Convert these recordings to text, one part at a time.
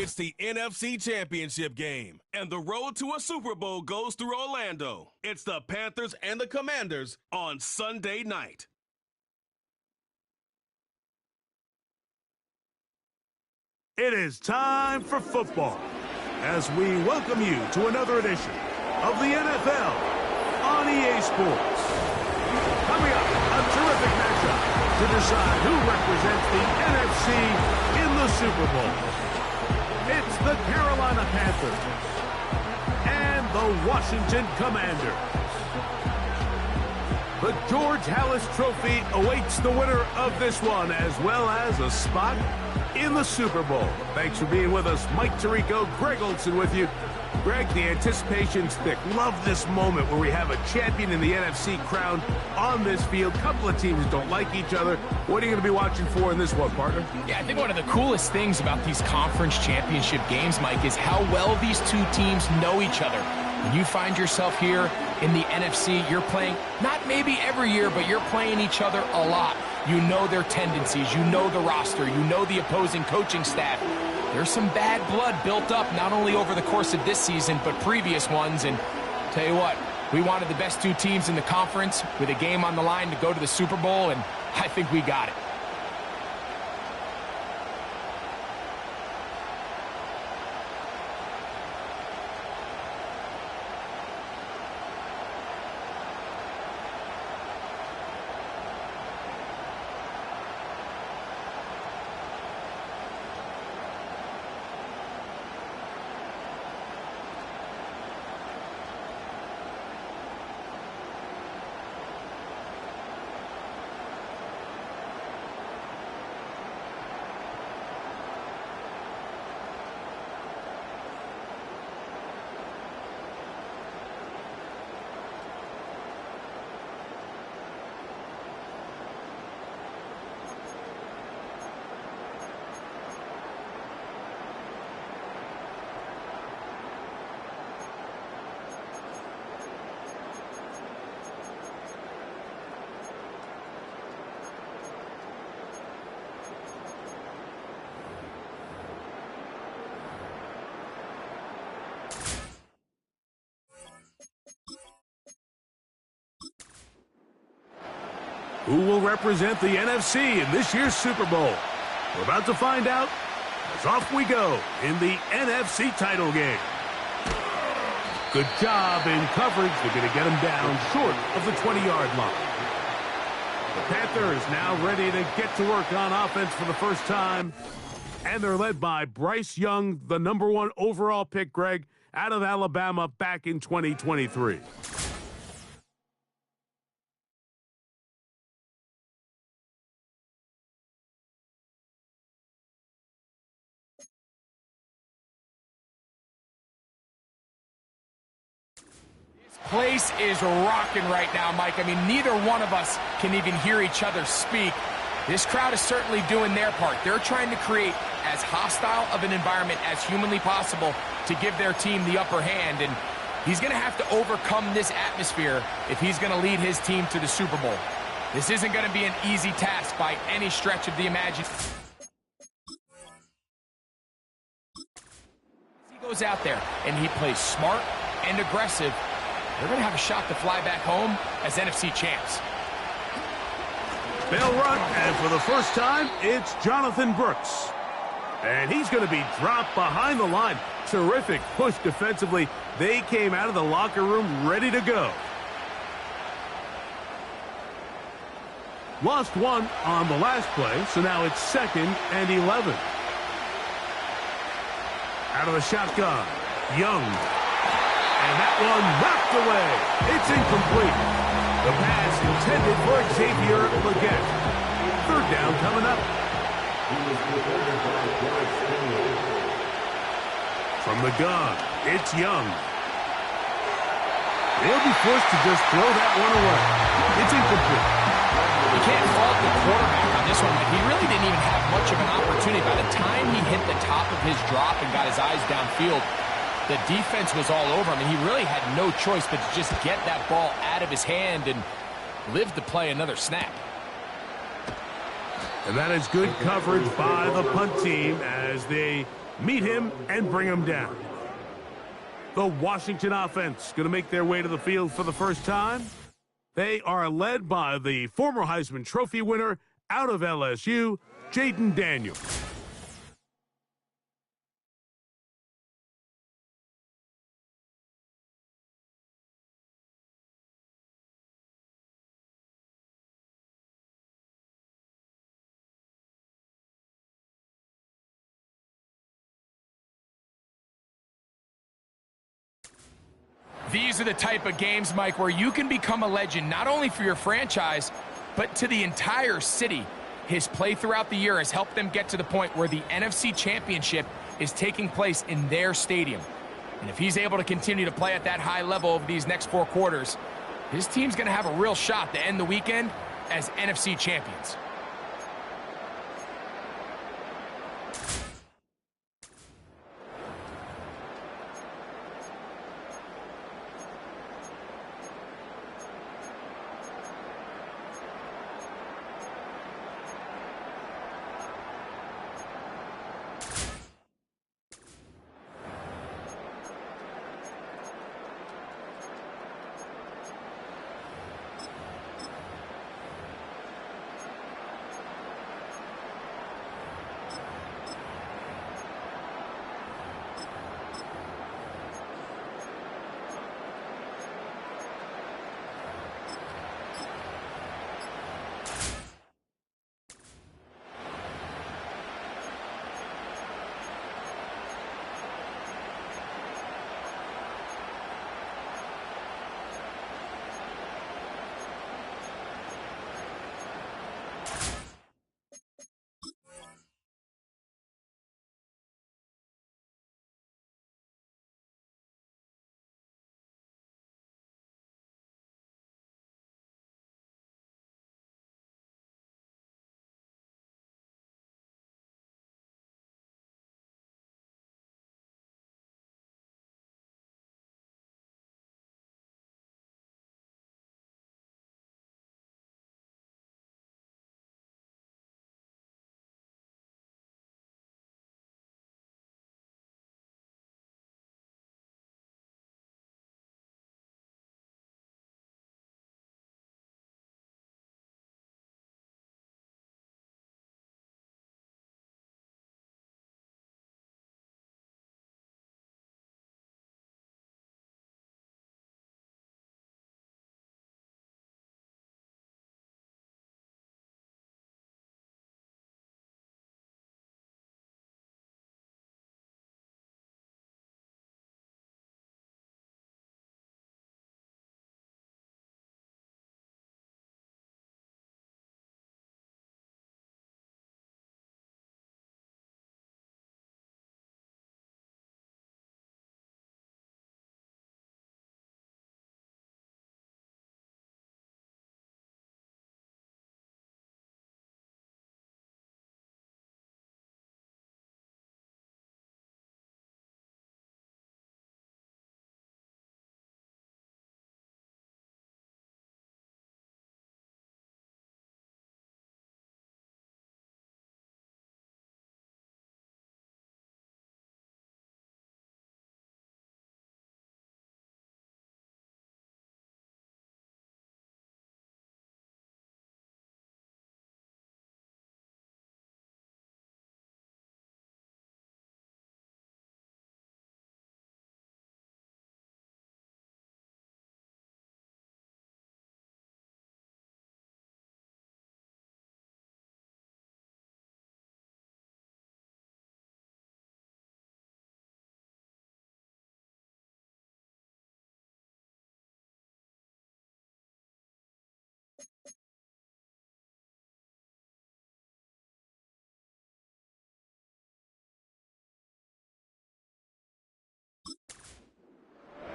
It's the NFC Championship game, and the road to a Super Bowl goes through Orlando. It's the Panthers and the Commanders on Sunday night. It is time for football as we welcome you to another edition of the NFL on EA Sports. Coming up, a terrific matchup to decide who represents the NFC in the Super Bowl. It's the Carolina Panthers and the Washington Commanders. The George Halas Trophy awaits the winner of this one, as well as a spot in the Super Bowl. Thanks for being with us. Mike Tirico, Greg Olson with you. Greg, the anticipation's thick. Love this moment where we have a champion in the NFC crowned on this field. Couple of teams don't like each other. What are you going to be watching for in this one, partner? Yeah, I think one of the coolest things about these conference championship games, Mike, is how well these two teams know each other. When you find yourself here in the NFC, you're playing, not maybe every year, but you're playing each other a lot. You know their tendencies, you know the roster, you know the opposing coaching staff. There's some bad blood built up not only over the course of this season, but previous ones. And tell you what, we wanted the best two teams in the conference with a game on the line to go to the Super Bowl, and I think we got it. Who will represent the NFC in this year's Super Bowl? We're about to find out as off we go in the NFC title game. Good job in coverage. They're going to get him down short of the 20-yard line. The Panthers now ready to get to work on offense for the first time. And they're led by Bryce Young, the #1 overall pick, Greg, out of Alabama back in 2023. Place is rocking right now, Mike. I mean, neither one of us can even hear each other speak. This crowd is certainly doing their part. They're trying to create as hostile of an environment as humanly possible to give their team the upper hand. And he's going to have to overcome this atmosphere if he's going to lead his team to the Super Bowl. This isn't going to be an easy task by any stretch of the imagination. He goes out there and he plays smart and aggressive. They're going to have a shot to fly back home as NFC champs. They'll run, and for the first time, it's Jonathan Brooks. And he's going to be dropped behind the line. Terrific push defensively. They came out of the locker room ready to go. Lost one on the last play, so now it's 2nd and 11. Out of the shotgun, Young. And that one knocked away. It's incomplete. The pass intended for Xavier Legette. 3rd down coming up. From the gun, it's Young. They'll be forced to just throw that one away. It's incomplete. You can't fault the quarterback on this one. He really didn't even have much of an opportunity. By the time he hit the top of his drop and got his eyes downfield, the defense was all over him, and he really had no choice but to just get that ball out of his hand and live to play another snap. And that is good coverage by the punt team as they meet him and bring him down. The Washington offense going to make their way to the field for the first time. They are led by the former Heisman Trophy winner out of LSU, Jaden Daniels. These are the type of games, Mike, where you can become a legend, not only for your franchise, but to the entire city. His play throughout the year has helped them get to the point where the NFC Championship is taking place in their stadium. And if he's able to continue to play at that high level over these next 4 quarters, his team's going to have a real shot to end the weekend as NFC champions.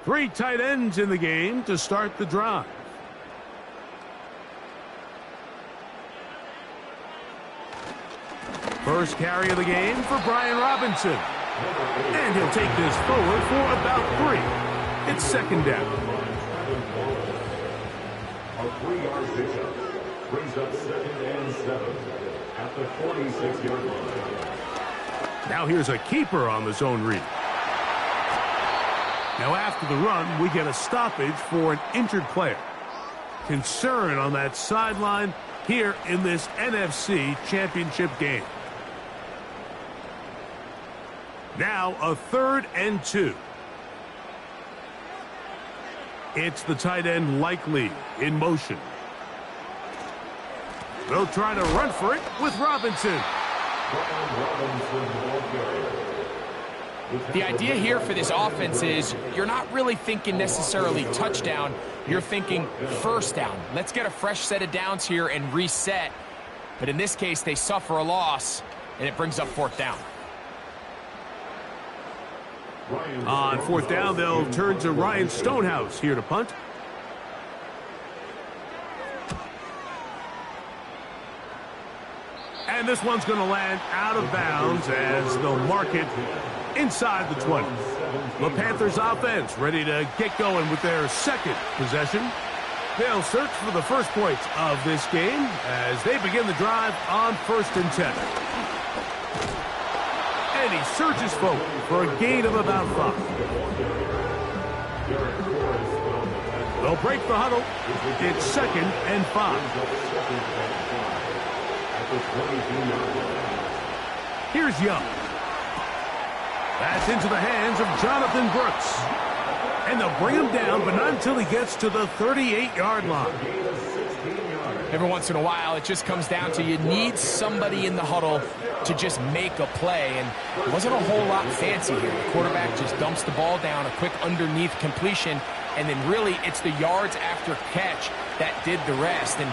Three tight ends in the game to start the drive. First carry of the game for Brian Robinson. And he'll take this forward for about 3. It's second down. A 3-yard pickup brings up 2nd and 7 at the 46-yard line. Now here's a keeper on the zone read. Now after the run, we get a stoppage for an injured player. Concern on that sideline here in this NFC Championship game. Now a 3rd and 2. It's the tight end Likely in motion. They'll try to run for it with Robinson. The idea here for this offense is you're not really thinking necessarily touchdown. You're thinking first down. Let's get a fresh set of downs here and reset. But in this case, they suffer a loss, and it brings up 4th down. On 4th down, they'll turn to Ryan Stonehouse here to punt. And this one's going to land out of bounds as they'll mark it inside the 20. The Panthers offense ready to get going with their 2nd possession. They'll search for the first points of this game as they begin the drive on 1st and 10. And he surges forward for a gain of about 5. They'll break the huddle. It's 2nd and 5. Here's Young. That's into the hands of Jonathan Brooks. And they'll bring him down, but not until he gets to the 38-yard line. Every once in a while, it just comes down to you need somebody in the huddle to just make a play. And it wasn't a whole lot fancy here. The quarterback just dumps the ball down, a quick underneath completion, and then really it's the yards after catch that did the rest. And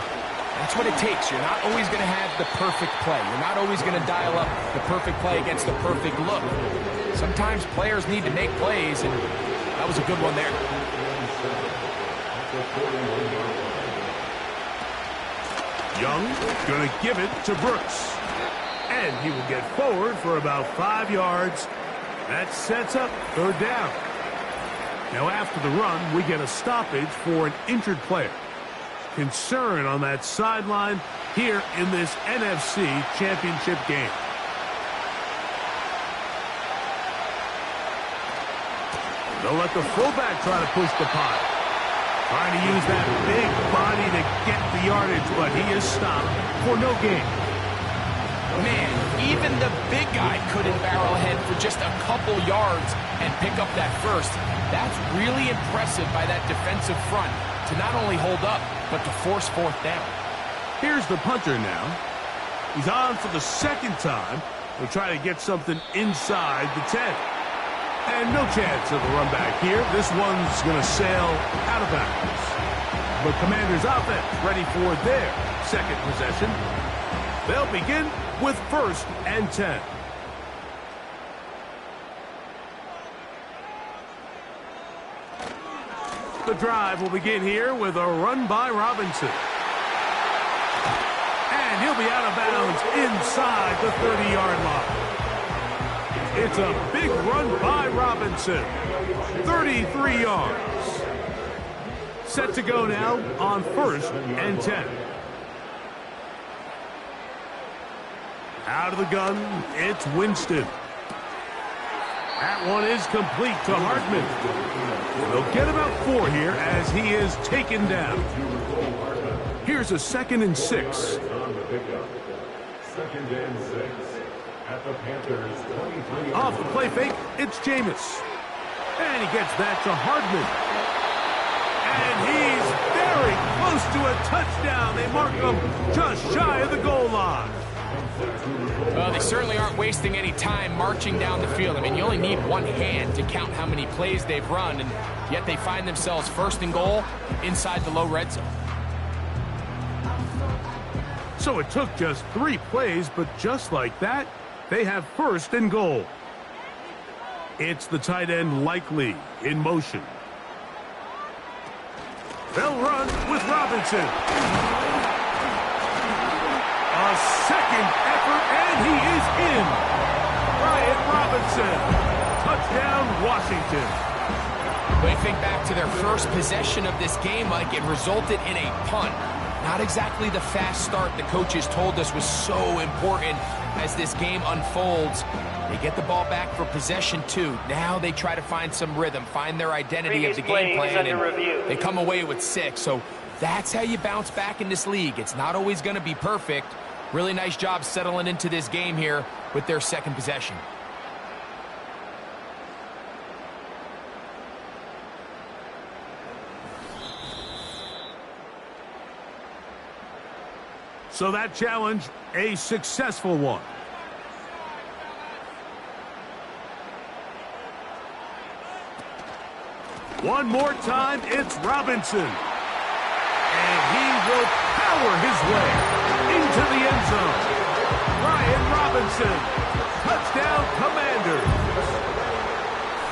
that's what it takes. You're not always going to have the perfect play. You're not always going to dial up the perfect play against the perfect look. Sometimes players need to make plays, and that was a good one there. Young going to give it to Brooks. And he will get forward for about 5 yards. That sets up 3rd down. Now after the run, we get a stoppage for an injured player. Concern on that sideline here in this NFC Championship game. They'll let the fullback try to push the pile. Trying to use that big body to get the yardage, but he is stopped for no gain. Man, even the big guy couldn't barrel ahead for just a couple yards and pick up that first. That's really impressive by that defensive front to not only hold up, but to force 4th down. Here's the punter now. He's on for the 2nd time. He'll try to get something inside the 10. And no chance of a run back here. This one's going to sail out of bounds. The Commanders' offense ready for their 2nd possession. They'll begin with 1st and 10. The drive will begin here with a run by Robinson. And he'll be out of bounds inside the 30-yard line. It's a big run by Robinson. 33 yards. Set to go now on 1st and 10. Out of the gun, it's Winston. That one is complete to Hartman. They'll get about 4 here as he is taken down. Here's a 2nd and 6. 2nd and 6 at the Panthers 23. Off the play fake, it's Jameis. And he gets that to Hartman. And he's very close to a touchdown. They mark him just shy of the goal line. Well, they certainly aren't wasting any time marching down the field. I mean, you only need one hand to count how many plays they've run, and yet they find themselves 1st and goal inside the low red zone. So it took just 3 plays, but just like that, they have 1st and goal. It's the tight end Likely in motion. They'll run with Robinson. A 2nd effort, and he is in. Bryant Robinson. Touchdown, Washington. When you think back to their first possession of this game, Mike, it resulted in a punt. Not exactly the fast start the coaches told us was so important as this game unfolds. They get the ball back for possession 2. Now they try to find some rhythm, find their identity of the game plan, and they come away with 6. So that's how you bounce back in this league. It's not always going to be perfect. Really nice job settling into this game here with their second possession. So that challenge, a successful one. One more time, it's Robinson. And he will power his way into the end zone. Brian Robinson, touchdown Commanders.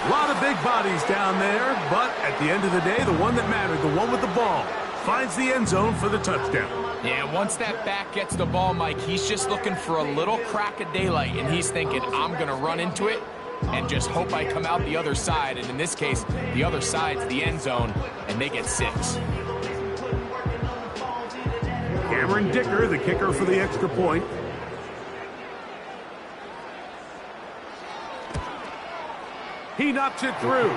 A lot of big bodies down there, but at the end of the day, the one that mattered, the one with the ball, finds the end zone for the touchdown. Yeah, once that back gets the ball, Mike, he's just looking for a little crack of daylight, and he's thinking, I'm going to run into it and just hope I come out the other side. And in this case, the other side's the end zone, and they get 6. Cameron Dicker, the kicker for the extra point. He knocks it through.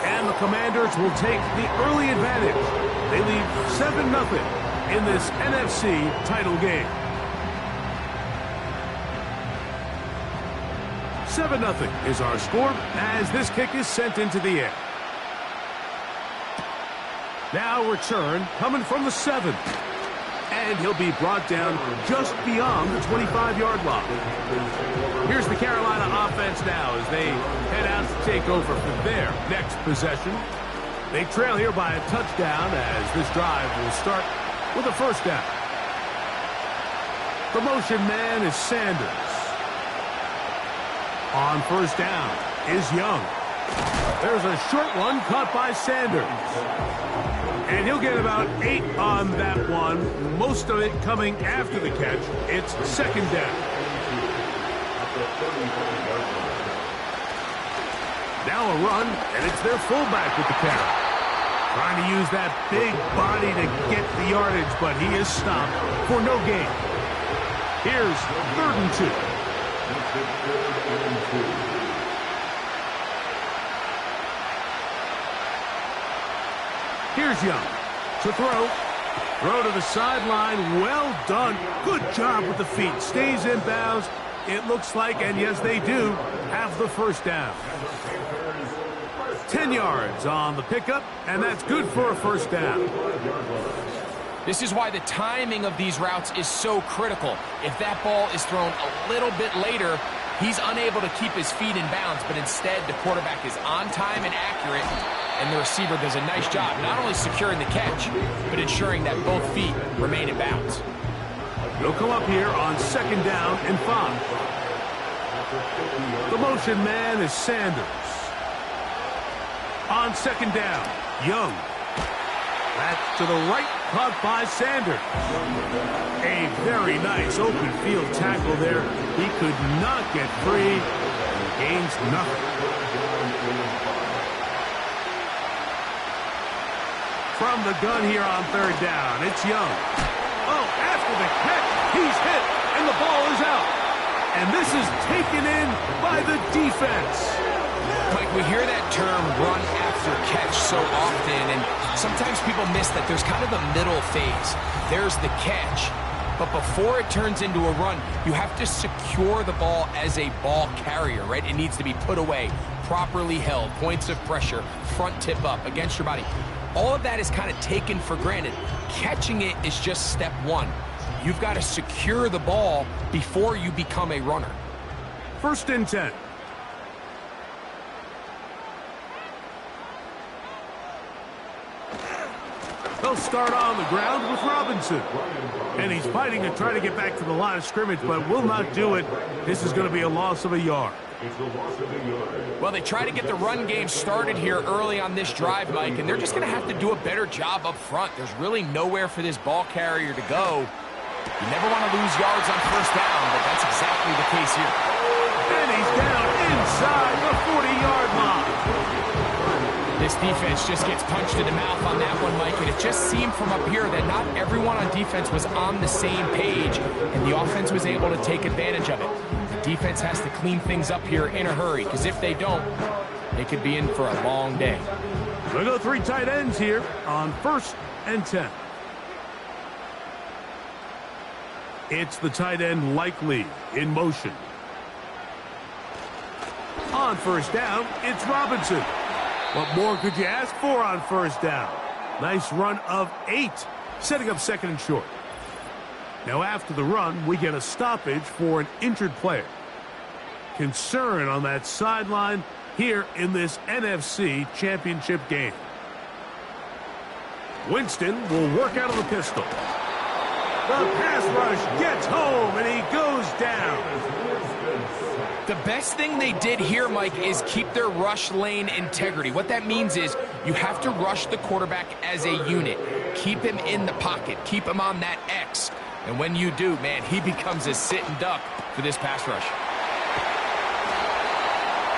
And the Commanders will take the early advantage. They lead 7-0 in this NFC title game. 7-0 is our score as this kick is sent into the air. Now return coming from the 7. And he'll be brought down just beyond the 25-yard line. Here's the Carolina offense now as they head out to take over for their next possession. They trail here by a touchdown as this drive will start with a first down. The motion man is Sanders. On first down is Young. There's a short one caught by Sanders. And he'll get about 8 on that one, most of it coming after the catch. It's second down. Now a run, and it's their fullback with the carry. Trying to use that big body to get the yardage, but he is stopped for no gain. Here's 3rd and 2. Here's Young to throw. Throw to the sideline. Well done. Good job with the feet. Stays in bounds. It looks like, and yes, they do, have the first down. 10 yards on the pickup, and that's good for a first down. This is why the timing of these routes is so critical. If that ball is thrown a little bit later, he's unable to keep his feet in bounds, but instead the quarterback is on time and accurate, and the receiver does a nice job not only securing the catch, but ensuring that both feet remain in bounds. He'll come up here on 2nd down and 5. The motion man is Sanders. On 2nd down, Young. That's to the right, caught by Sanders. A very nice open field tackle there. He could not get free and gains nothing. From the gun here on 3rd down, it's Young. Oh, after the catch, he's hit, and the ball is out. And this is taken in by the defense. Mike, we hear that term run after catch so often, and sometimes people miss that there's kind of the middle phase. There's the catch, but before it turns into a run, you have to secure the ball as a ball carrier, right? It needs to be put away, properly held, points of pressure, front tip up against your body. All of that is kind of taken for granted. Catching it is just step 1. You've got to secure the ball before you become a runner. 1st and 10. They'll start on the ground with Robinson. And he's fighting to try to get back to the line of scrimmage, but will not do it. This is going to be a loss of a yard. Well, they try to get the run game started here early on this drive, Mike, and they're just going to have to do a better job up front. There's really nowhere for this ball carrier to go. You never want to lose yards on 1st down, but that's exactly the case here. And he's down inside the 40-yard line. This defense just gets punched in the mouth on that one, Mike, and it just seemed from up here that not everyone on defense was on the same page, and the offense was able to take advantage of it. The defense has to clean things up here in a hurry, because if they don't, they could be in for a long day. We'll go 3 tight ends here on 1st and 10. It's the tight end likely in motion. On 1st down, it's Robinson. What more could you ask for on 1st down? Nice run of 8, setting up 2nd and short. Now after the run, we get a stoppage for an injured player. Concern on that sideline here in this NFC Championship game. Winston will work out of the pistol. The pass rush gets home, and he goes down. The best thing they did here, Mike, is keep their rush lane integrity. What that means is you have to rush the quarterback as a unit. Keep him in the pocket. Keep him on that X. And when you do, man, he becomes a sitting duck for this pass rush.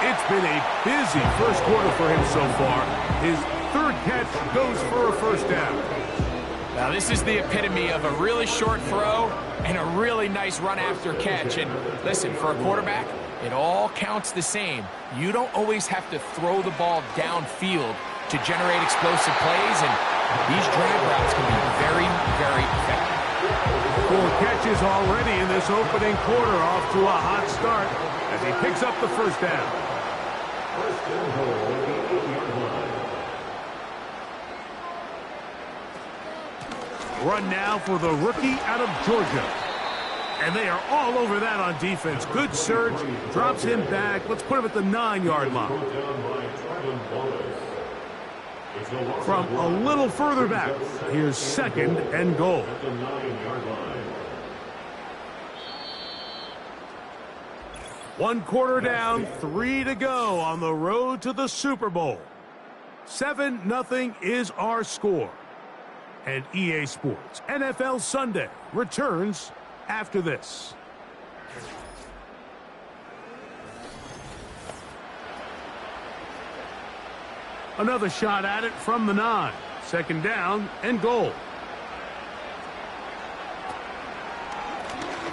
It's been a busy first quarter for him so far. His 3rd catch goes for a 1st down. Now, this is the epitome of a really short throw and a really nice run after catch. And listen, for a quarterback, it all counts the same. You don't always have to throw the ball downfield to generate explosive plays, and these drag routes can be very, very effective. 4 catches already in this opening quarter, off to a hot start as he picks up the 1st down. Run now for the rookie out of Georgia. And they are all over that on defense. Good surge, drops him back. Let's put him at the 9-yard line. From a little further back, here's 2nd and goal. One quarter down, 3 to go on the road to the Super Bowl. 7-0 is our score. And EA Sports NFL Sunday returns after this. Another shot at it from the 9. 2nd down and goal.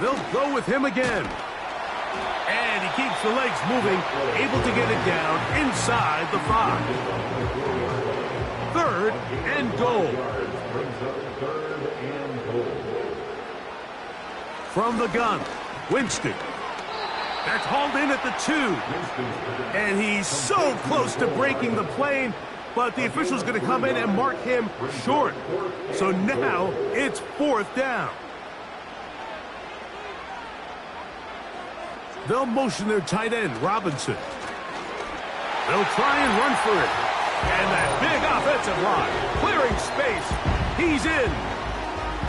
They'll go with him again. And he keeps the legs moving, able to get it down inside the 5. 3rd and goal. From the gun, Winston. That's hauled in at the 2. And he's so close to breaking the plane, but the official's going to come in and mark him short. So now it's 4th down. They'll motion their tight end, Robinson. They'll try and run for it. And that big offensive line, clearing space. He's in.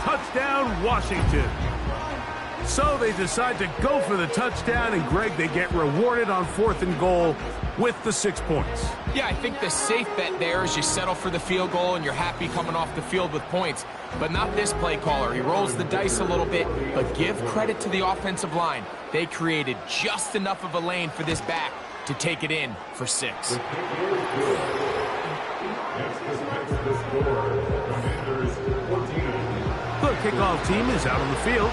Touchdown, Washington. So they decide to go for the touchdown, and Greg, they get rewarded on 4th and goal with the 6 points. Yeah, I think the safe bet there is you settle for the field goal and you're happy coming off the field with points. But not this play caller. He rolls the dice a little bit, but give credit to the offensive line. They created just enough of a lane for this back to take it in for 6. The kickoff team is out on the field.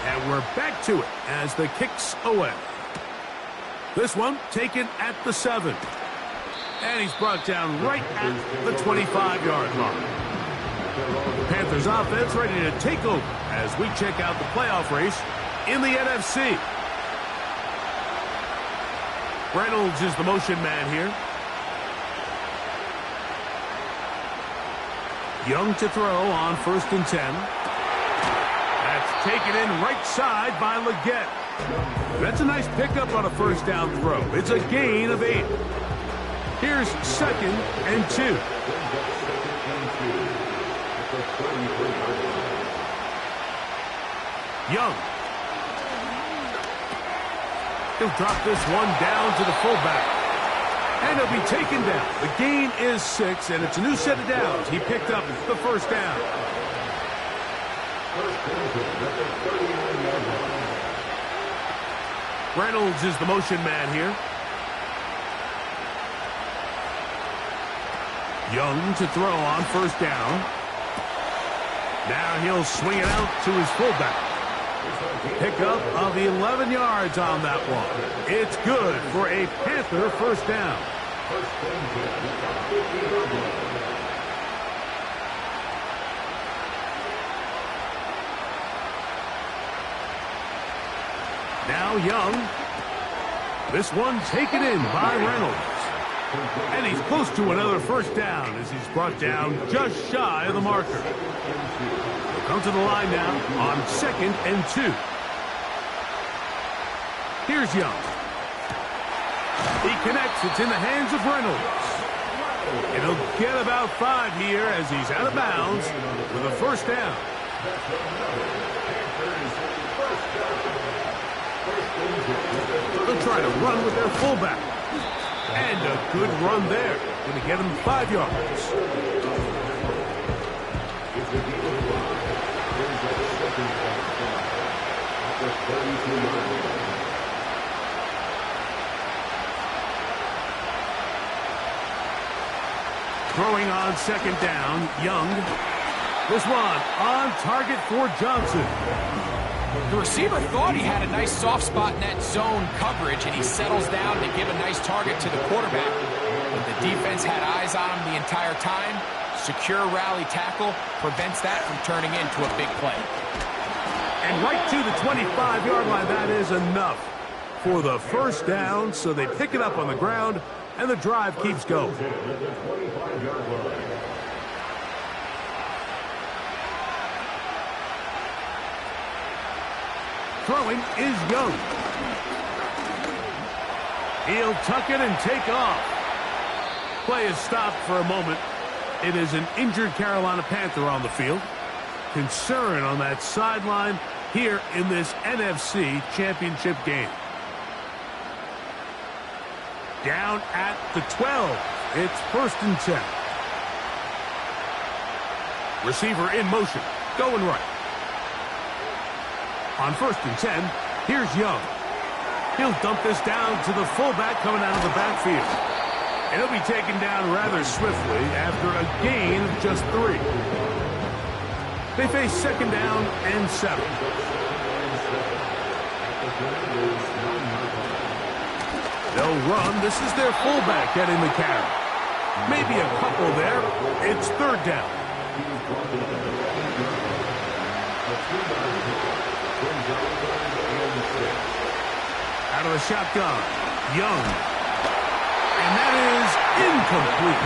And we're back to it as the kick's away. This one taken at the 7. And he's brought down right at the 25-yard line. The Panthers offense ready to take over as we check out the playoff race in the NFC. Reynolds is the motion man here. Young to throw on 1st and 10. Taken in right side by Leggett. That's a nice pickup on a 1st down throw. It's a gain of 8. Here's 2nd and 2. Young. He'll drop this one down to the fullback. And he'll be taken down. The gain is 6, and it's a new set of downs. He picked up the 1st down. Reynolds is the motion man here. Young to throw on first down. Now he'll swing it out to his fullback. Pickup of 11 yards on that one. It's good for a Panther first down. Now Young. This one taken in by Reynolds. And he's close to another first down as he's brought down just shy of the marker. He'll come to the line now on 2nd and 2. Here's Young. He connects. It's in the hands of Reynolds. And he'll get about 5 here as he's out of bounds with a first down. They'll try to run with their fullback. And a good run there. Going to get him 5 yards. Throwing on 2nd down, Young. This one on target for Johnson. The receiver thought he had a nice soft spot in that zone coverage, and he settles down to give a nice target to the quarterback. But the defense had eyes on him the entire time. Secure rally tackle prevents that from turning into a big play. And right to the 25-yard line, that is enough for the first down. So they pick it up on the ground, and the drive keeps going. Throwing is Young. He'll tuck it and take off. Play is stopped for a moment. It is an injured Carolina Panther on the field. Concern on that sideline here in this NFC Championship game. Down at the 12. It's 1st and 10. Receiver in motion. Going right. On 1st and 10, here's Young. He'll dump this down to the fullback coming out of the backfield. And he'll be taken down rather swiftly after a gain of just 3. They face 2nd down and 7. They'll run. This is their fullback getting the carry. Maybe a couple there. It's 3rd down. Out of the shotgun, Young. And that is incomplete.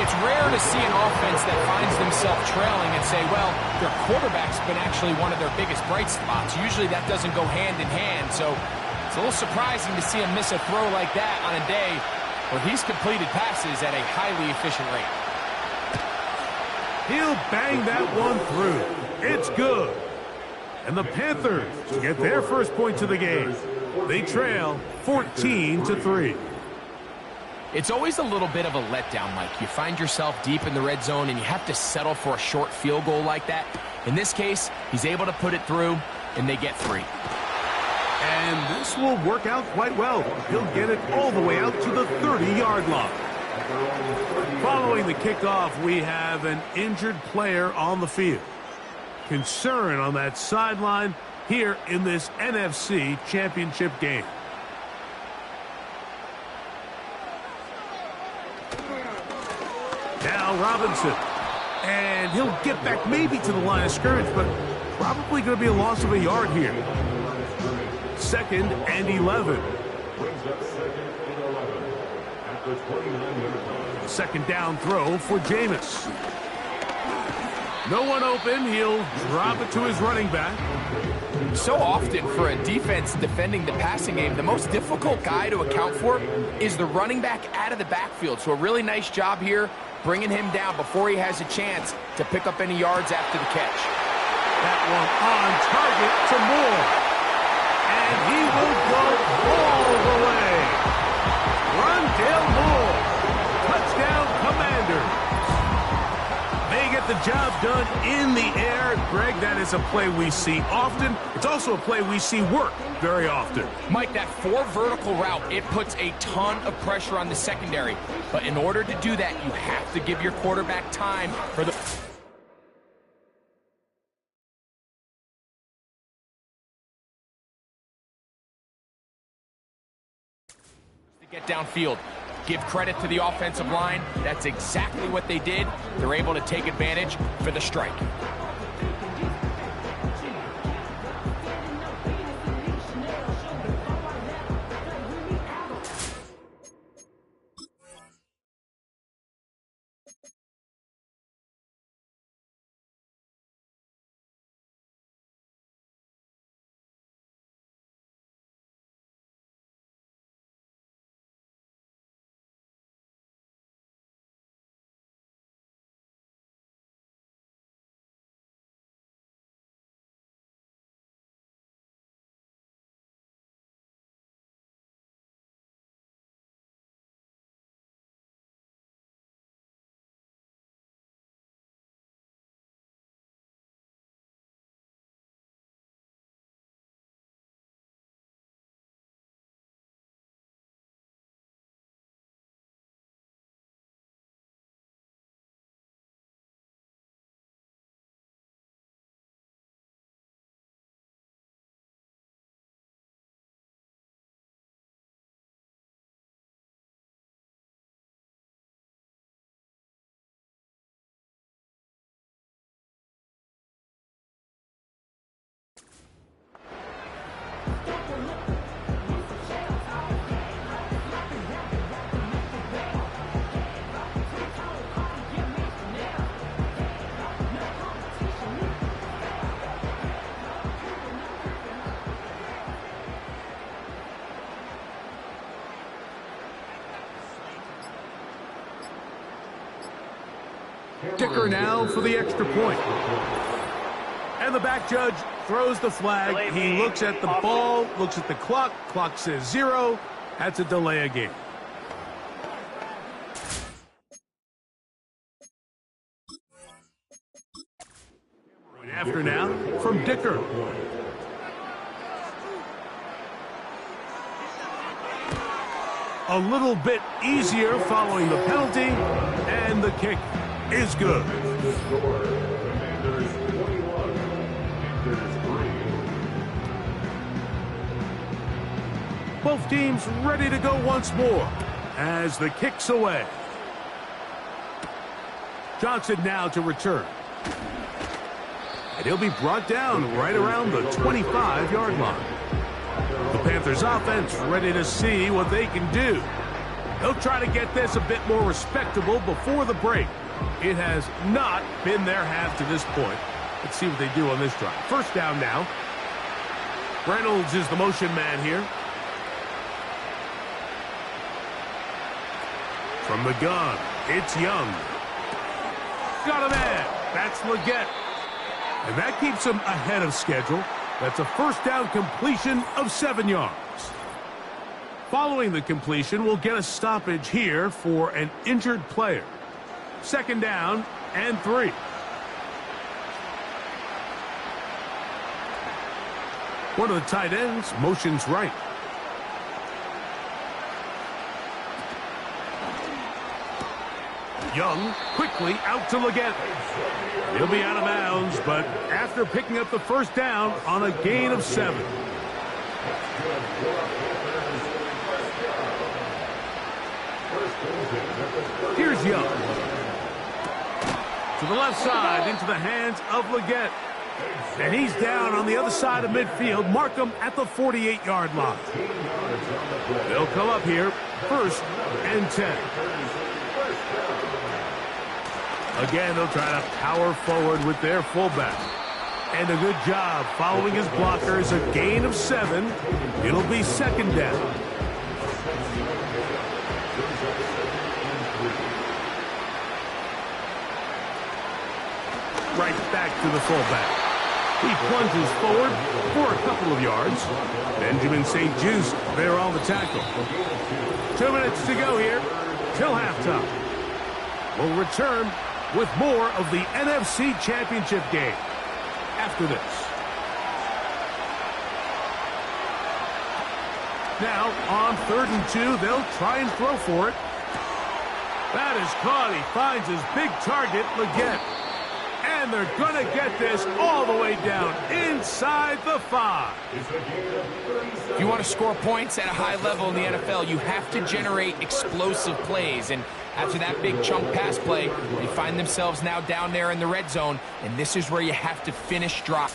It's rare to see an offense that finds themselves trailing and say, well, their quarterback's been actually one of their biggest bright spots. Usually that doesn't go hand in hand, so it's a little surprising to see him miss a throw like that on a day where he's completed passes at a highly efficient rate. He'll bang that one through. It's good. And the Panthers get their first points of the game. They trail 14-3. It's always a little bit of a letdown, Mike. You find yourself deep in the red zone and you have to settle for a short field goal like that. In this case, he's able to put it through, and they get 3. And this will work out quite well. He'll get it all the way out to the 30-yard line. Following the kickoff, we have an injured player on the field. Concern on that sideline here in this NFC Championship game. Now Robinson. And he'll get back maybe to the line of scrimmage, but probably going to be a loss of a yard here. 2nd and 11. 2nd down throw for Jameis. No one open. He'll drop it to his running back. So often for a defense defending the passing game, the most difficult guy to account for is the running back out of the backfield. So a really nice job here bringing him down before he has a chance to pick up any yards after the catch. That one on target to Moore. And he will go all the way. Rondale Moore. Touchdown, Commanders. They get the job done in the air. Greg, that is a play we see often. It's also a play we see work very often. Mike, that 4 vertical route, it puts a ton of pressure on the secondary. But in order to do that, you have to give your quarterback time for the... to get downfield. Give credit to the offensive line. That's exactly what they did. They're able to take advantage for the strike. Kicker now for the extra point. And the back judge throws the flag. He looks at the ball, looks at the clock. Clock says 0. That's a delay of game. After now from Dicker. A little bit easier following the penalty, and the kick is good. Commanders 21, Panthers 3. Both teams ready to go once more as the kick's away. Johnson now to return. And he'll be brought down right around the 25-yard line. The Panthers offense ready to see what they can do. They'll try to get this a bit more respectable before the break. It has not been their half to this point. Let's see what they do on this drive. First down now. Reynolds is the motion man here. From the gun, it's Young. Got a man. That's Leggett. And that keeps him ahead of schedule. That's a first down completion of 7 yards. Following the completion, we'll get a stoppage here for an injured player. Second down and 3. One of the tight ends motions right. Young quickly out to Leggett. He'll be out of bounds, but after picking up the first down on a gain of 7. Here's Young. To the left side, into the hands of Leggett. And he's down on the other side of midfield. Mark him at the 48-yard line. They'll come up here, 1st and 10. Again, they'll try to power forward with their fullback. And a good job following his blockers. A gain of 7. It'll be second down. Right back to the fullback. He plunges forward for a couple of yards. Benjamin St. Juste there on the tackle. 2 minutes to go here till halftime. We'll return with more of the NFC Championship game after this. Now, on 3rd and 2, they'll try and throw for it. That is caught. He finds his big target, Leggett. And they're going to get this all the way down inside the 5. If you want to score points at a high level in the NFL, you have to generate explosive plays. And after that big chunk pass play, they find themselves now down there in the red zone. And this is where you have to finish drop.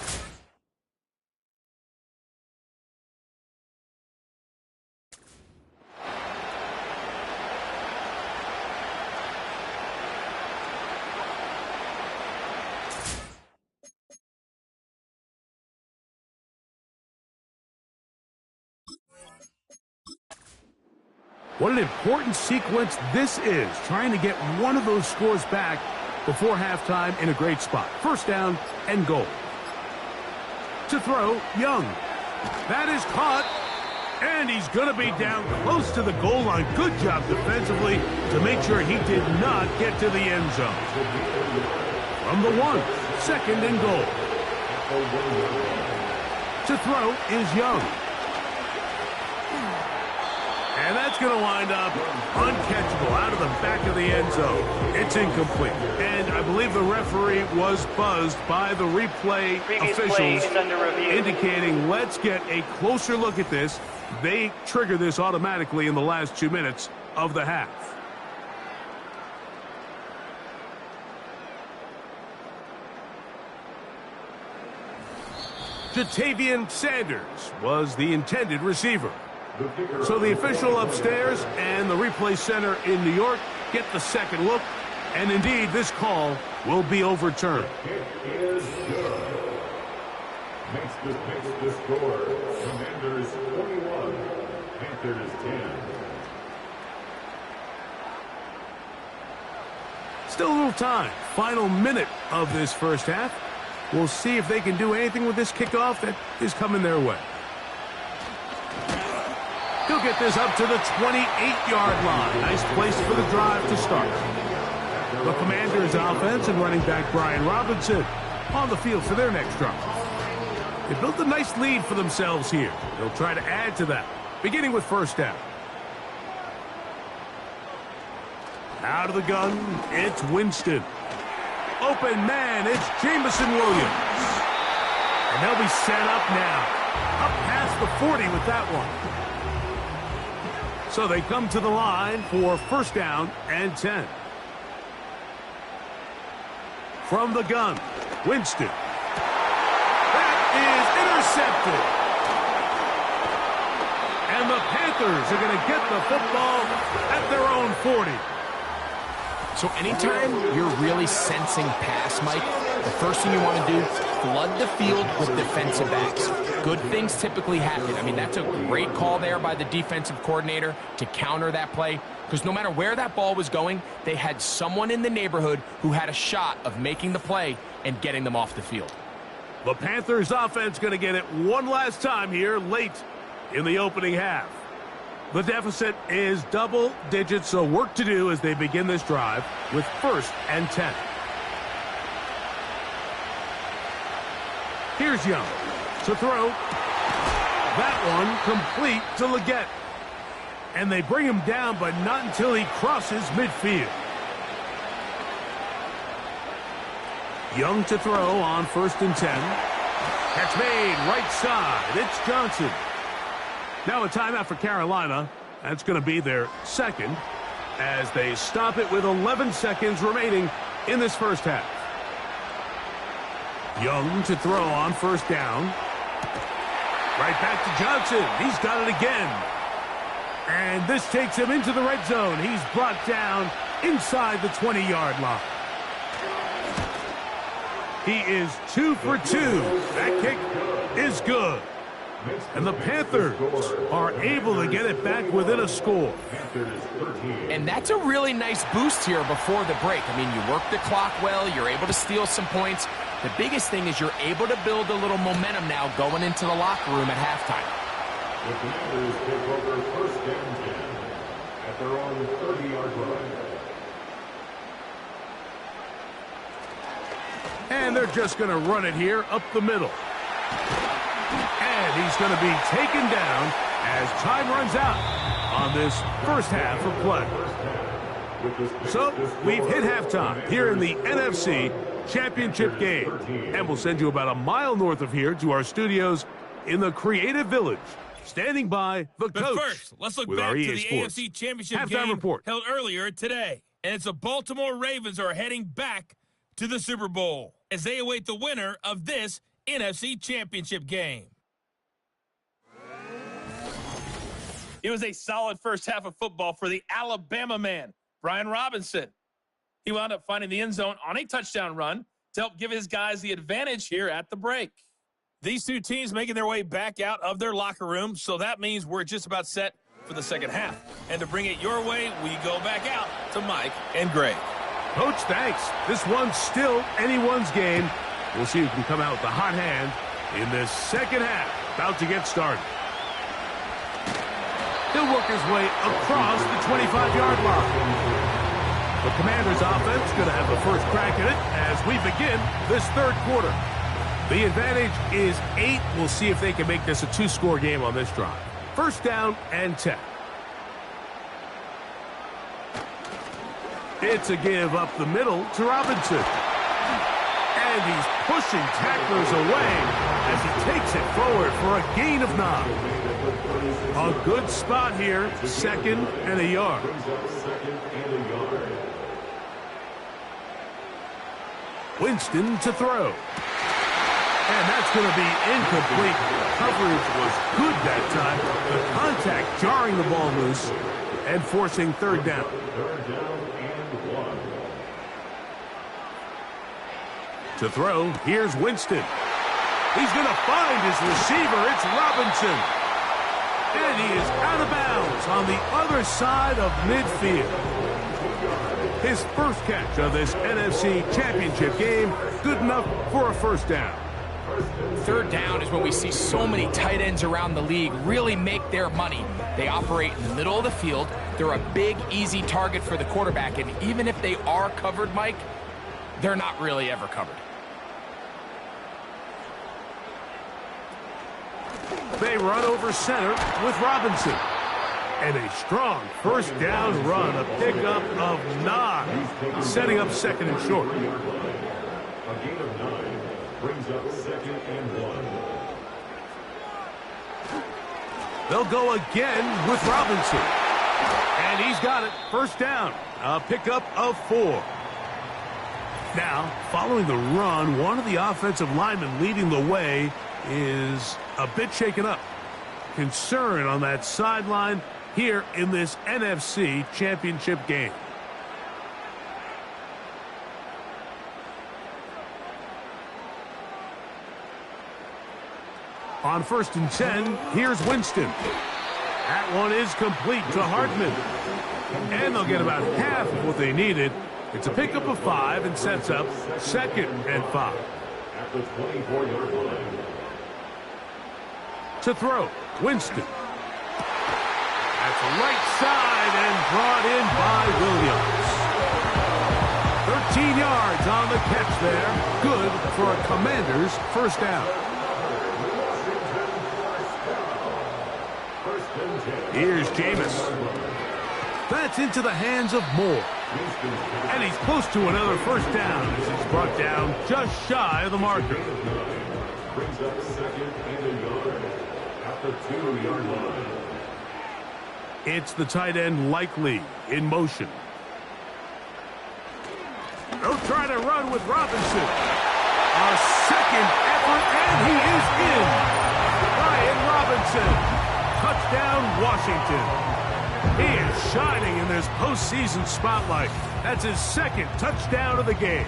What an important sequence this is, trying to get one of those scores back before halftime in a great spot. 1st down and goal. To throw, Young. That is caught, and he's going to be down close to the goal line. Good job defensively to make sure he did not get to the end zone. From the 1, 2nd and goal. To throw is Young. And that's going to wind up uncatchable out of the back of the end zone. It's incomplete. And I believe the referee was buzzed by the replay officials indicating, let's get a closer look at this. They trigger this automatically in the last 2 minutes of the half. Jatavian Sanders was the intended receiver. So the official upstairs and the replay center in New York get the second look, and indeed this call will be overturned. It is good. Makes the score. Commanders 21, Panthers 10. Still a little time. Final minute of this first half. We'll see if they can do anything with this kickoff that is coming their way. He'll get this up to the 28-yard line. Nice place for the drive to start. The Commanders' offense and running back Brian Robinson on the field for their next drive. They built a nice lead for themselves here. They'll try to add to that, beginning with 1st down. Out of the gun, it's Winston. Open man, it's Jamison Williams. And they'll be set up now. Up past the 40 with that one. So they come to the line for 1st down and 10. From the gun, Winston. That is intercepted. And the Panthers are going to get the football at their own 40. So anytime you're really sensing pass, Mike, the first thing you want to do, flood the field with defensive backs. Good things typically happen. I mean, that's a great call there by the defensive coordinator to counter that play, because no matter where that ball was going, they had someone in the neighborhood who had a shot of making the play and getting them off the field. The Panthers offense going to get it one last time here late in the opening half. The deficit is double digits, so work to do as they begin this drive with 1st and 10. Here's Young to throw. That one complete to Leggett. And they bring him down, but not until he crosses midfield. Young to throw on 1st and 10. Catch made right side. It's Johnson. Now a timeout for Carolina. That's going to be their 2nd as they stop it with 11 seconds remaining in this first half. Young to throw on 1st down. Right back to Johnson. He's got it again. And this takes him into the red zone. He's brought down inside the 20-yard line. He is 2 for 2. That kick is good. And the Panthers are able to get it back within a score. And that's a really nice boost here before the break. I mean, you work the clock well. You're able to steal some points. The biggest thing is you're able to build a little momentum now going into the locker room at halftime. The Commanders take over 1st and 10 at their own 30-yard line. And they're just going to run it here up the middle. And he's going to be taken down as time runs out on this first half of play. So we've hit halftime here in the NFC Championship game. And we'll send you about a mile north of here to our studios in the Creative Village. Standing by the coach. But first, let's look with back our to EA the Sports AFC Championship halftime game report. held earlier today. And it's the Baltimore Ravens are heading back to the Super Bowl as they await the winner of this NFC Championship game. It was a solid first half of football for the Alabama man, Brian Robinson. He wound up finding the end zone on a touchdown run to help give his guys the advantage here at the break. These two teams making their way back out of their locker room, so that means we're just about set for the second half. And to bring it your way, we go back out to Mike and Greg. Coach, thanks. This one's still anyone's game. We'll see who can come out with the hot hand in this second half. About to get started. He'll work his way across the 25-yard line. The Commanders' offense going to have the first crack at it as we begin this third quarter. The advantage is 8. We'll see if they can make this a 2-score game on this drive. First down and 10. It's a give up the middle to Robinson. And he's pushing tacklers away as he takes it forward for a gain of 9. A good spot here, 2nd and a yard. Winston to throw. And that's going to be incomplete. Coverage was good that time. The contact jarring the ball loose and forcing third down. To throw, here's Winston. He's going to find his receiver. It's Robinson. And he is out of bounds on the other side of midfield. His first catch of this NFC Championship game, good enough for a first down. Third down is when we see so many tight ends around the league really make their money. They operate in the middle of the field. They're a big, easy target for the quarterback. And even if they are covered, Mike, they're not really ever covered. They run over center with Robinson. And a strong first down run, a pickup of 9, setting up 2nd and short. A gain of 9 brings up 2nd and 1. They'll go again with Robinson. And he's got it. First down. A pickup of 4. Now, following the run, one of the offensive linemen leading the way is a bit shaken up. Concern on that sideline here in this NFC Championship game. On 1st and 10, here's Winston. That one is complete to Hartman. And they'll get about half of what they needed. It's a pickup of 5 and sets up 2nd and 5. At the 24-yard line. To throw, Winston. That's right side and brought in by Williams. 13 yards on the catch there. Good for a Commanders first down. Here's Jameis. That's into the hands of Moore. And he's close to another first down as he's brought down just shy of the marker. Brings up 2nd and a yard at the 2-yard line. It's the tight end Likely in motion. They'll try to run with Robinson. A second effort, and he is in. Brian Robinson. Touchdown, Washington. He is shining in this postseason spotlight. That's his 2nd touchdown of the game.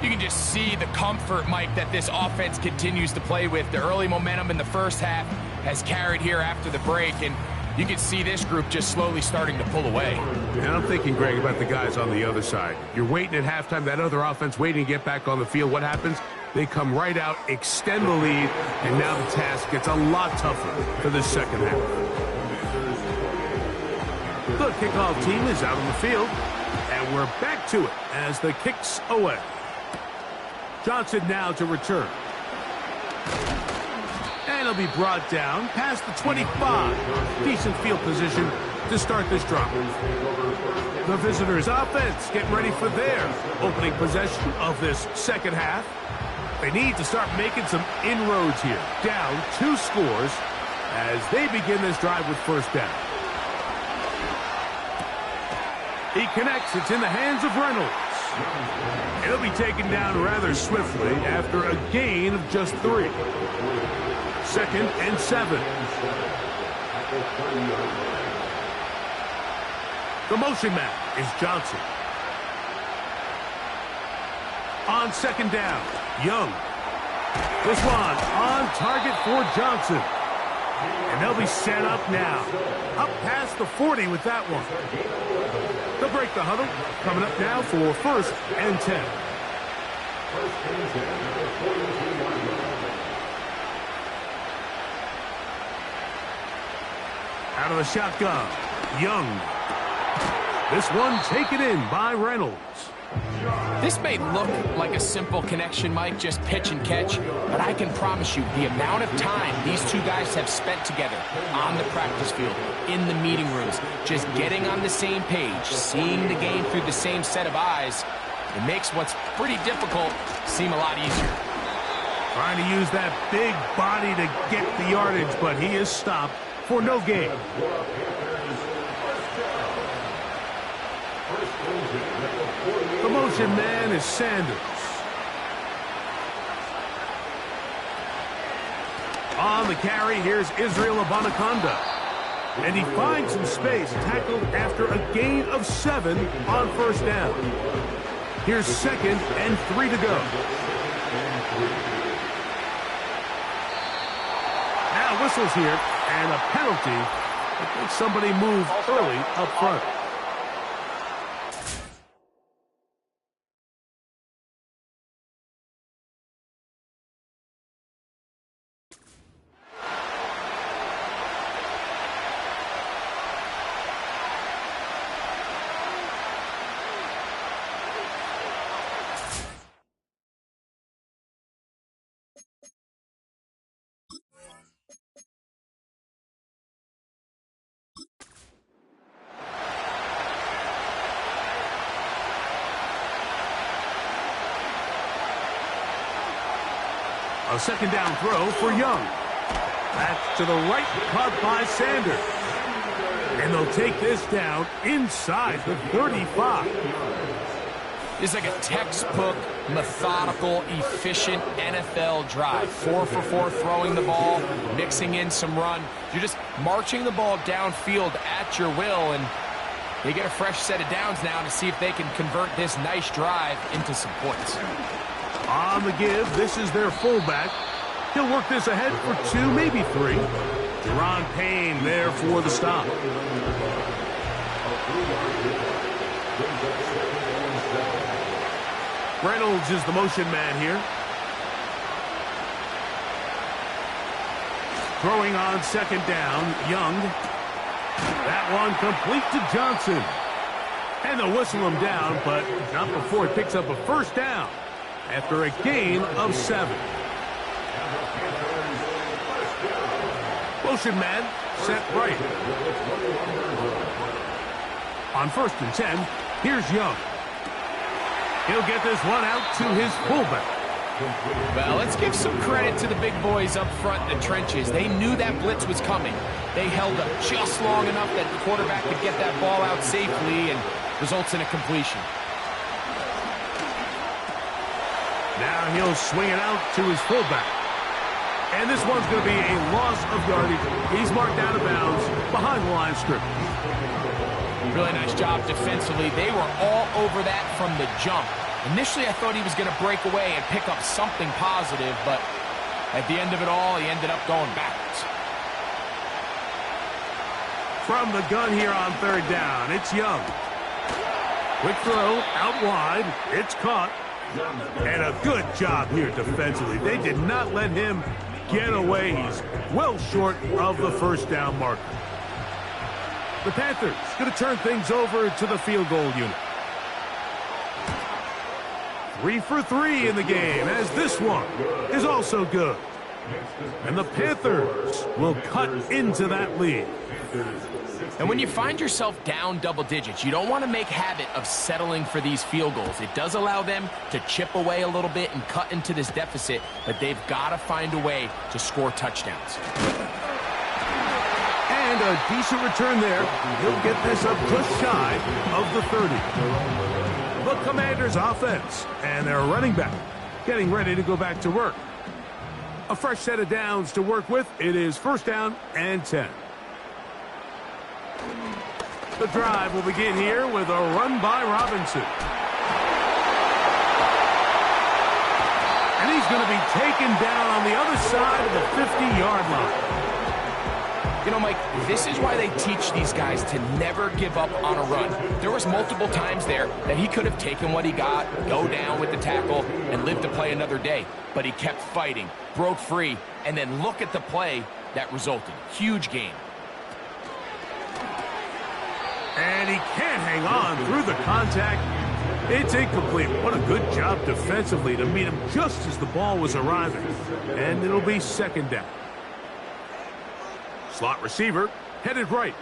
You can just see the comfort, Mike, that this offense continues to play with. The early momentum in the first half has carried here after the break, and you can see this group just slowly starting to pull away. And I'm thinking, Greg, about the guys on the other side. You're waiting at halftime, that other offense waiting to get back on the field. What happens? They come right out, extend the lead, and now the task gets a lot tougher for the second half. The kickoff team is out on the field. And And we're back to it as the kick's away. Johnson now to return. And he'll be brought down past the 25. Decent field position to start this drive. The visitors' offense getting ready for their opening possession of this second half. They need to start making some inroads here. Down 2 scores as they begin this drive with first down. He connects. It's in the hands of Reynolds. It'll be taken down rather swiftly after a gain of just 3. 2nd and 7. The motion man is Johnson. On 2nd down, Young. This one on target for Johnson. And they'll be set up now. Up past the 40 with that one. They'll break the huddle. Coming up now for 1st and 10. Out of the shotgun, Young. This one taken in by Reynolds. This may look like a simple connection, Mike, just pitch and catch, but I can promise you the amount of time these two guys have spent together on the practice field, in the meeting rooms, just getting on the same page, seeing the game through the same set of eyes, it makes what's pretty difficult seem a lot easier. Trying to use that big body to get the yardage, but he is stopped for no gain. The motion man is Sanders. On the carry, here's Israel Abanaconda. And he finds some space, tackled after a gain of 7 on 1st down. Here's 2nd and 3 to go. Now whistles here, and a penalty. I think somebody moved early up front. A 2nd down throw for Young. That's to the right, caught by Sanders. And they'll take this down inside the 35. It's like a textbook, methodical, efficient NFL drive. 4 for 4 throwing the ball, mixing in some run. You're just marching the ball downfield at your will, and they get a fresh set of downs now to see if they can convert this nice drive into some points. On the give, this is their fullback. He'll work this ahead for 2, maybe 3. Deron Payne there for the stop. Reynolds is the motion man here. Throwing on 2nd down, Young. That one complete to Johnson. And they'll whistle him down, but not before he picks up a 1st down after a gain of 7. Motion man set right. On 1st and 10, here's Young. He'll get this one out to his fullback. Well, let's give some credit to the big boys up front in the trenches. They knew that blitz was coming. They held up just long enough that the quarterback could get that ball out safely and results in a completion. Now he'll swing it out to his fullback. And this one's going to be a loss of yardage. He's marked out of bounds behind the line of scrimmage. Really nice job defensively. They were all over that from the jump. Initially, I thought he was going to break away and pick up something positive, but at the end of it all, he ended up going backwards. From the gun here on 3rd down, it's Young. Quick throw, out wide. It's caught. And a good job here defensively. They did not let him get away. He's well short of the 1st down marker. The Panthers going to turn things over to the field goal unit. 3 for 3 in the game, as this one is also good. And the Panthers will cut into that lead. And when you find yourself down double digits, you don't want to make habit of settling for these field goals. It does allow them to chip away a little bit and cut into this deficit, but they've got to find a way to score touchdowns. And a decent return there. He'll get this up just shy of the 30. The Commanders' offense and their running back getting ready to go back to work. A fresh set of downs to work with. It is first down and 10. The drive will begin here with a run by Robinson. And he's going to be taken down on the other side of the 50-yard line. You know, Mike, this is why they teach these guys to never give up on a run. There was multiple times there that he could have taken what he got, go down with the tackle, and live to play another day. But he kept fighting, broke free, and then look at the play that resulted. Huge game. And he can't hang on through the contact. It's incomplete. What a good job defensively to meet him just as the ball was arriving. And it'll be second down. Slot receiver headed right.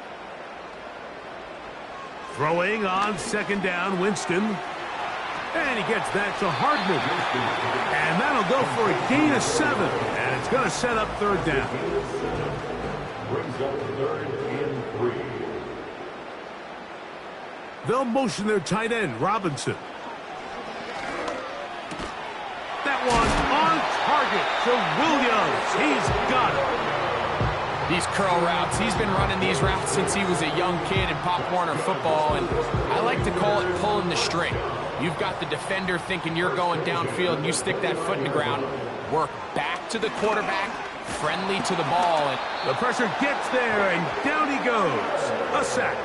Throwing on second down, Winston. And he gets that to Hardman. And that'll go for a gain of 7. And it's going to set up third down. Brings up third and 3. They'll motion their tight end, Robinson. That one on target to Williams. He's got it. These curl routes, he's been running these routes since he was a young kid in Pop Warner football, and I like to call it pulling the string. You've got the defender thinking you're going downfield, and you stick that foot in the ground, work back to the quarterback, friendly to the ball. And the pressure gets there, and down he goes. A sack.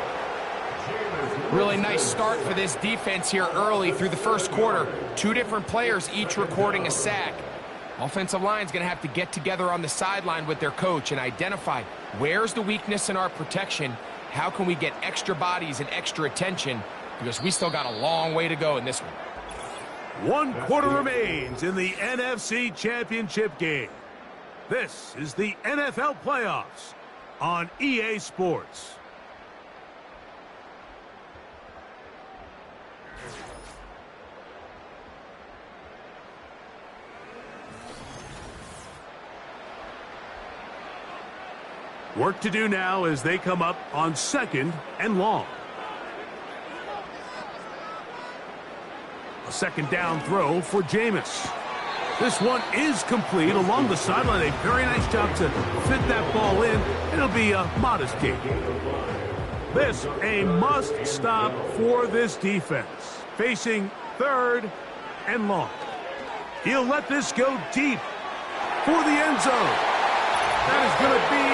Really nice start for this defense here early through the first quarter. 2 different players each recording a sack. Offensive line's going to have to get together on the sideline with their coach and identify where's the weakness in our protection, how can we get extra bodies and extra attention, because we still got a long way to go in this one. 1 quarter remains in the NFC Championship game. This is the NFL playoffs on EA Sports. Work to do now as they come up on second and long. A second down throw for Jameis. This one is complete along the sideline. A very nice job to fit that ball in. It'll be a modest gain. This a must stop for this defense. Facing third and long. He'll let this go deep for the end zone. That is going to be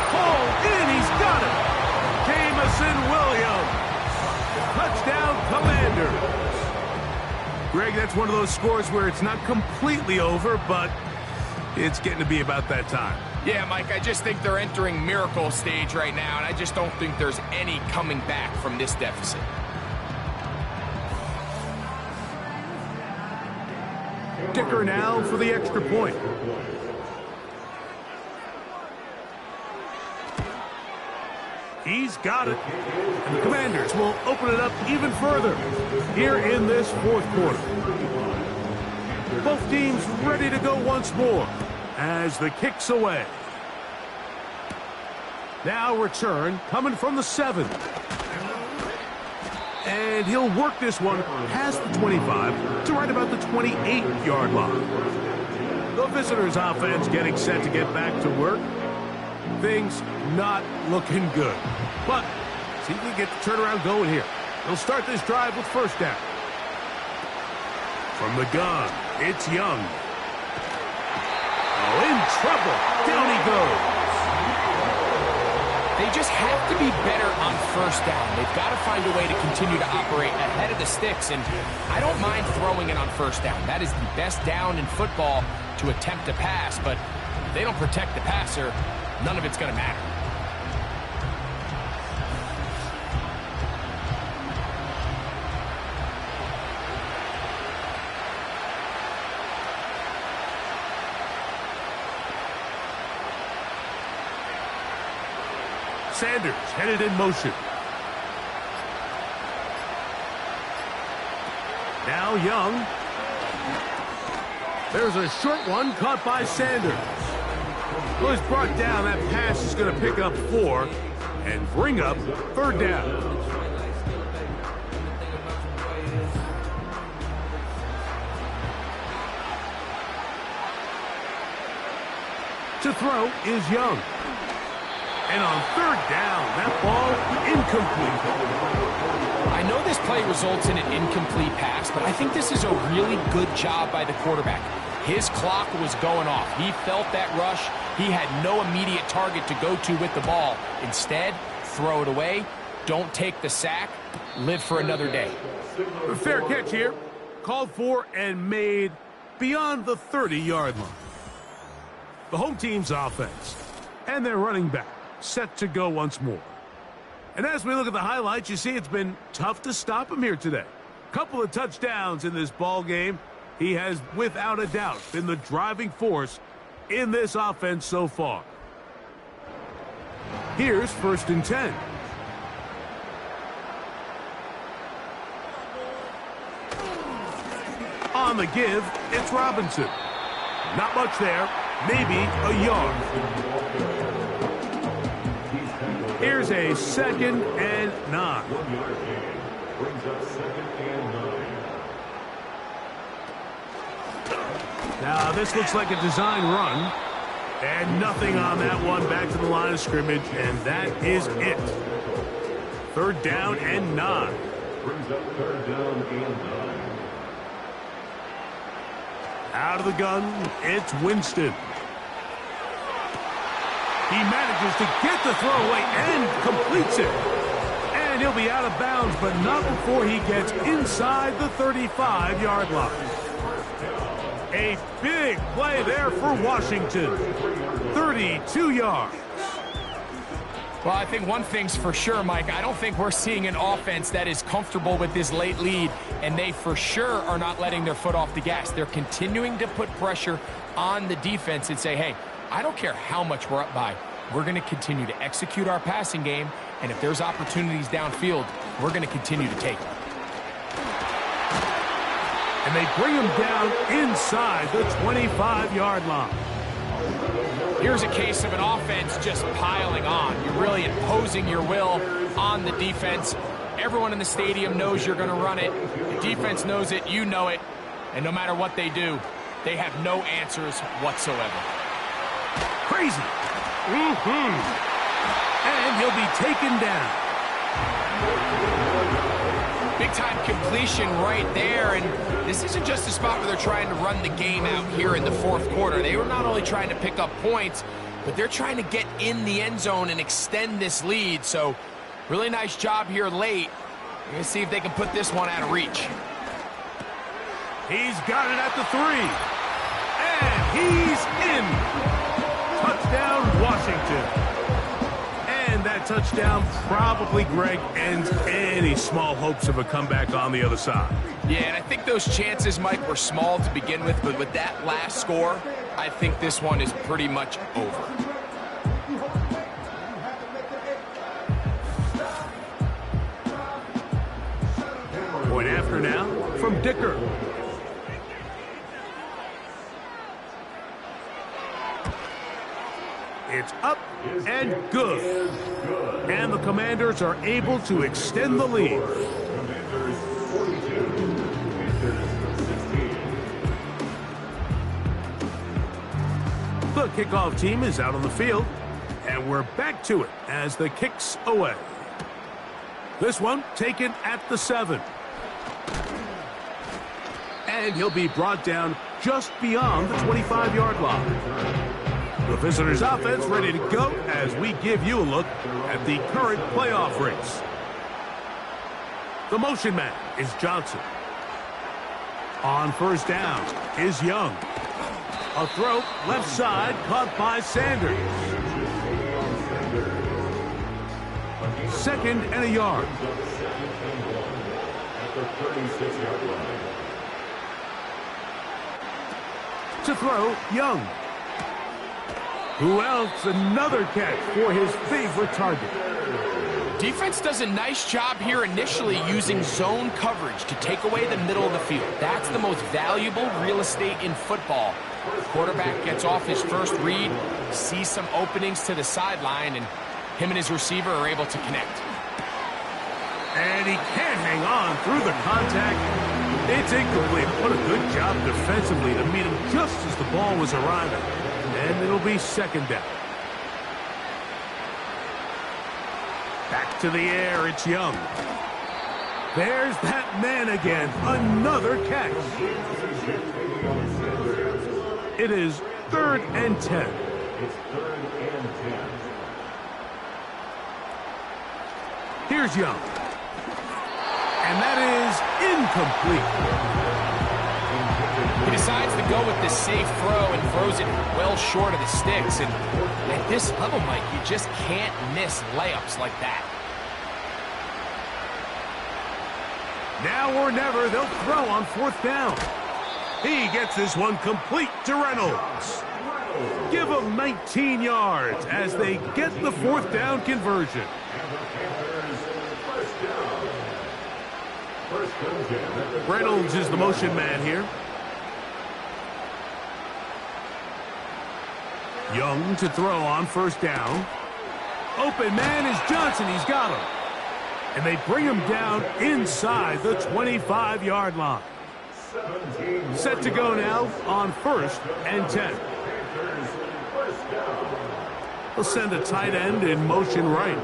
pulled in. He's got it. Jamison Williams. Touchdown, Commanders. Greg, that's one of those scores where it's not completely over, but it's getting to be about that time. Yeah, Mike, I just think they're entering miracle stage right now, and I just don't think there's any coming back from this deficit. Kicker now for the extra point. He's got it. And the Commanders will open it up even further here in this fourth quarter. Both teams ready to go once more as the kick's away. Now return coming from the 7. And he'll work this one past the 25 to right about the 28-yard line. The visitors' offense getting set to get back to work. Things not looking good. But see if we can get the turnaround going here. They'll start this drive with first down. From the gun, it's Young. Oh, in trouble. Down he goes. They just have to be better on first down. They've got to find a way to continue to operate ahead of the sticks, and I don't mind throwing it on first down. That is the best down in football to attempt to pass, but if they don't protect the passer, none of it's going to matter. Sanders headed in motion. Now Young. There's a short one caught by Sanders. Well, he's brought down. That pass is going to pick up 4 and bring up 3rd down. To throw is Young. And on 3rd down, that ball incomplete. I know this play results in an incomplete pass, but I think this is a really good job by the quarterback. His clock was going off. He felt that rush. He had no immediate target to go to with the ball. Instead, throw it away. Don't take the sack. Live for another day. A fair catch here. Called for and made beyond the 30-yard line. The home team's offense and their running back set to go once more. And as we look at the highlights, you see it's been tough to stop him here today. Couple of touchdowns in this ball game. He has, without a doubt, been the driving force in this offense so far. Here's 1st and 10. On the give, it's Robinson. Not much there. Maybe a yard. Here's a 2nd and 9. 1 yard gain. Brings up 2nd and 9. Now this looks like a design run. And nothing on that one. Back to the line of scrimmage. And that is it. 3rd down and 9. Brings up 3rd down and 9. Out of the gun, it's Winston. He manages to get the throw away and completes it. And he'll be out of bounds, but not before he gets inside the 35-yard line. A big play there for Washington. 32 yards. Well, I think one thing's for sure, Mike. I don't think we're seeing an offense that is comfortable with this late lead, and they for sure are not letting their foot off the gas. They're continuing to put pressure on the defense and say, hey, I don't care how much we're up by. We're going to continue to execute our passing game, and if there's opportunities downfield, we're going to continue to take them. And they bring him down inside the 25-yard line. Here's a case of an offense just piling on. You're really imposing your will on the defense. Everyone in the stadium knows you're going to run it. The defense knows it. You know it. And no matter what they do, they have no answers whatsoever. Crazy. And he'll be taken down. Big-time completion right there, and this isn't just a spot where they're trying to run the game out here in the 4th quarter. They were not only trying to pick up points, but they're trying to get in the end zone and extend this lead. So, really nice job here late. We're going to see if they can put this one out of reach. He's got it at the 3. And he's in. Touchdown, Washington. And that touchdown probably, Greg, ends any small hopes of a comeback on the other side. Yeah, and I think those chances, Mike, were small to begin with, but with that last score, I think this one is pretty much over. Point after now from Dicker. It's up and good. And the Commanders are able to extend the lead. Commanders 42. Panthers 16. The kickoff team is out on the field. And we're back to it as the kick's away. This one taken at the 7. And he'll be brought down just beyond the 25-yard line. The visitors' offense ready to go as we give you a look at the current playoff race. The motion man is Johnson. On 1st down is Young. A throw left side caught by Sanders. 2nd and a yard. At the 36-yard line. To throw, Young. Who else? Another catch for his favorite target. Defense does a nice job here initially using zone coverage to take away the middle of the field. That's the most valuable real estate in football. Quarterback gets off his first read, sees some openings to the sideline, and him and his receiver are able to connect. And he can't hang on through the contact. It's incomplete. What a good job defensively to meet him just as the ball was arriving. And it'll be second down. Back to the air, it's Young. There's that man again. Another catch. It is 3rd and 10. It's 3rd and 10. Here's Young. And that is incomplete. He decides to go with the safe throw and throws it well short of the sticks. And at this level, Mike, you just can't miss layups like that. Now or never, they'll throw on 4th down. He gets this one complete to Reynolds. Give him 19 yards as they get the 4th down conversion. Reynolds is the motion man here. Young to throw on 1st down. Open man is Johnson. He's got him. And they bring him down inside the 25-yard line. Set to go now on 1st and 10. They'll send a tight end in motion right.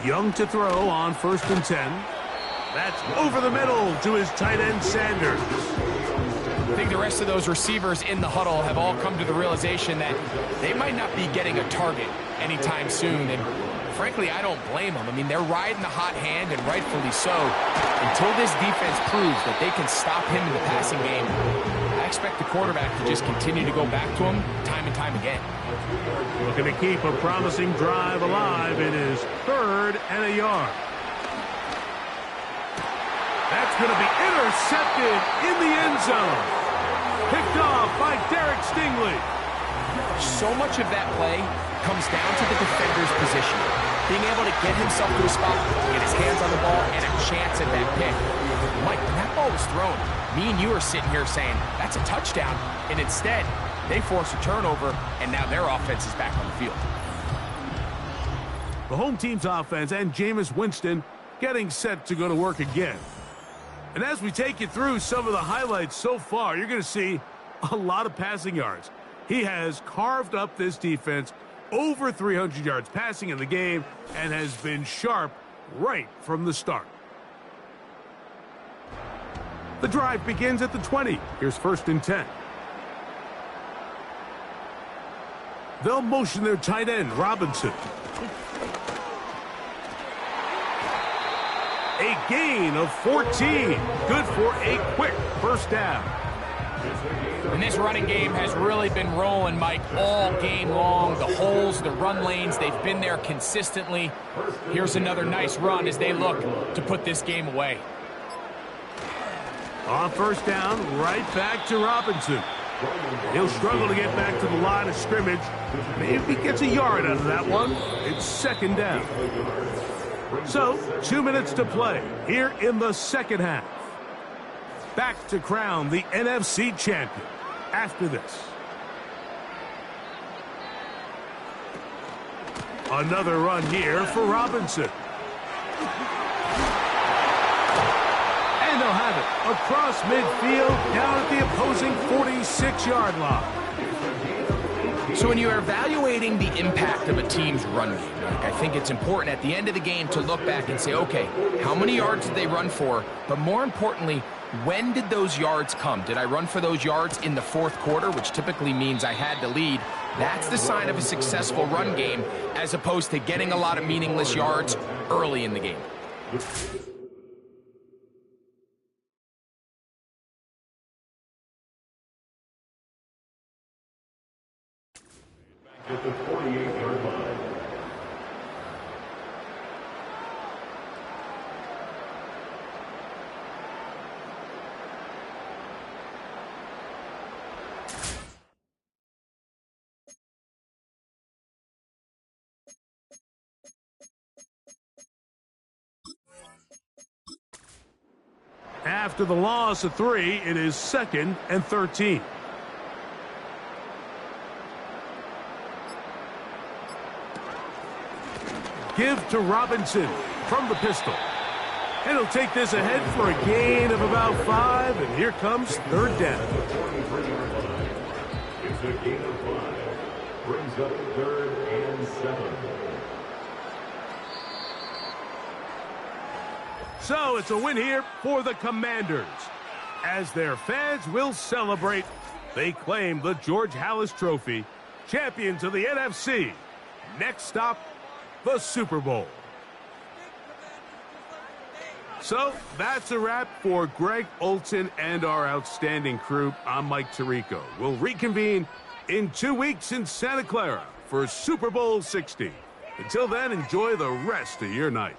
Young to throw on 1st and 10. That's over the middle to his tight end Sanders. I think the rest of those receivers in the huddle have all come to the realization that they might not be getting a target anytime soon. And frankly, I don't blame them. I mean, they're riding the hot hand, and rightfully so, until this defense proves that they can stop him in the passing game. I expect the quarterback to just continue to go back to him time and time again. Looking to keep a promising drive alive. It is 3rd and a yard. That's going to be intercepted in the end zone. Picked off by Derek Stingley. So much of that play comes down to the defender's position. Being able to get himself to a spot, get his hands on the ball, and a chance at that pick. Mike, when that ball was thrown, me and you are sitting here saying, that's a touchdown. And instead, they force a turnover, and now their offense is back on the field. The home team's offense and Jameis Winston getting set to go to work again. And as we take you through some of the highlights so far, you're going to see a lot of passing yards. He has carved up this defense, over 300 yards passing in the game, and has been sharp right from the start. The drive begins at the 20. Here's 1st and 10. They'll motion their tight end, Robinson. A gain of 14. Good for a quick 1st down. And this running game has really been rolling, Mike, all game long. The holes, the run lanes, they've been there consistently. Here's another nice run as they look to put this game away. On 1st down, right back to Robinson. He'll struggle to get back to the line of scrimmage. Maybe he gets a yard out of that one. It's 2nd down. So, 2 minutes to play here in the 2nd half. Back to crown the NFC champion after this. Another run here for Robinson. And they'll have it across midfield down at the opposing 46-yard line. So when you're evaluating the impact of a team's run game, I think it's important at the end of the game to look back and say, okay, how many yards did they run for? But more importantly, when did those yards come? Did I run for those yards in the 4th quarter, which typically means I had to lead? That's the sign of a successful run game, as opposed to getting a lot of meaningless yards early in the game. At the 48-yard line. After the loss of 3, it is 2nd and 13. Give to Robinson from the pistol. And he'll take this ahead for a gain of about 5, and here comes 3rd down. It's a gain of 5. Brings up 3rd and 7. So it's a win here for the Commanders. As their fans will celebrate, they claim the George Halas Trophy, champions of the NFC. Next stop, the Super Bowl. So that's a wrap for Greg Olson and our outstanding crew. I'm Mike Tirico. We'll reconvene in 2 weeks in Santa Clara for Super Bowl 60. Until then, enjoy the rest of your night.